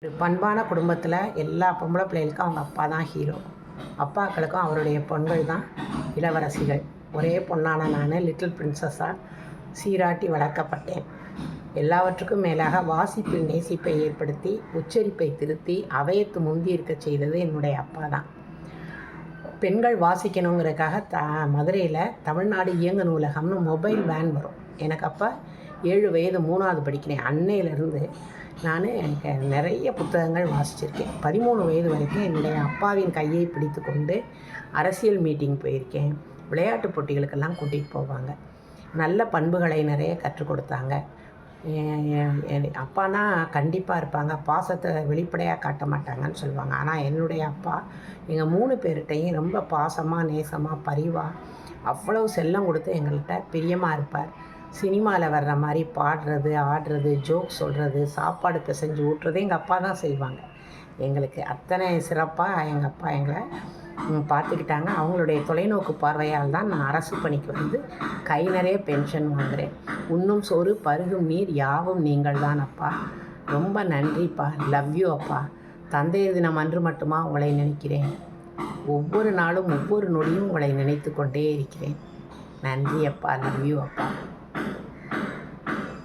ஒரு பண்பான குடும்பத்தில் எல்லா பொம்பளை பிள்ளைகளுக்கும் அவங்க அப்பா தான் ஹீரோ. அப்பாக்களுக்கும் அவருடைய பொண்கள் தான் இளவரசிகள். ஒரே பொண்ணான நான் லிட்டில் பிரின்சஸாக சீராட்டி வளர்க்கப்பட்டேன். எல்லாவற்றுக்கும் மேலாக வாசிப்பில் நேசிப்பை ஏற்படுத்தி உச்சரிப்பை திருத்தி அவையத்து முந்தி இருக்க செய்தது என்னுடைய அப்பா தான். பெண்கள் வாசிக்கணுங்கிறதுக்காக மதுரையில் தமிழ்நாடு இயங்கு நூலகம்னு மொபைல் வேன் வரும். எனக்கு அப்போ 7 வயது 3வது படிக்கிறேன். அன்னையிலேருந்து நான் எனக்கு நிறைய புத்தகங்கள் வாசிச்சிருக்கேன். 13 வயது வரைக்கும் என்னுடைய அப்பாவின் கையை பிடித்து கொண்டு அரசியல் மீட்டிங் போயிருக்கேன். விளையாட்டு போட்டிகளுக்கெல்லாம் கூட்டிகிட்டு போவாங்க. நல்ல பண்புகளை நிறைய கற்றுக் கொடுத்தாங்க. அப்பானா கண்டிப்பாக இருப்பாங்க, பாசத்தை வெளிப்படையாக காட்ட மாட்டாங்கன்னு சொல்லுவாங்க. ஆனால் என்னுடைய அப்பா எங்கள் 3 பேர்கிட்டையும் ரொம்ப பாசமாக நேசமாக பரிவாக அவ்வளவு செல்லம் கொடுத்து எங்கள்கிட்ட பிரியமாக இருப்பார். சினிமாவில் வர்ற மாதிரி பாடுறது, ஆடுறது, ஜோக் சொல்கிறது, சாப்பாடு பிசைஞ்சு ஊட்டுறது எங்கள் அப்பா தான் செய்வாங்க. எங்களுக்கு அத்தனை சிறப்பாக எங்கள் அப்பா எங்களை பார்த்துக்கிட்டாங்க. அவங்களுடைய தொலைநோக்கு பார்வையால் தான் நான் அரசு பணிக்கு வந்து கை நிறைய பென்ஷன் வாங்குகிறேன். உண்ணும் சோறு பருகும் நீர் யாவும் நீங்கள் தான் அப்பா. ரொம்ப நன்றிப்பா. லவ் யூ அப்பா. தந்தையர் தினம் அன்று மட்டுமா உங்களை நினைக்கிறேன். ஒவ்வொரு நாளும் ஒவ்வொரு நொடியும் உங்களை நினைத்து கொண்டே இருக்கிறேன். நன்றி அப்பா. லவ் யூ அப்பா.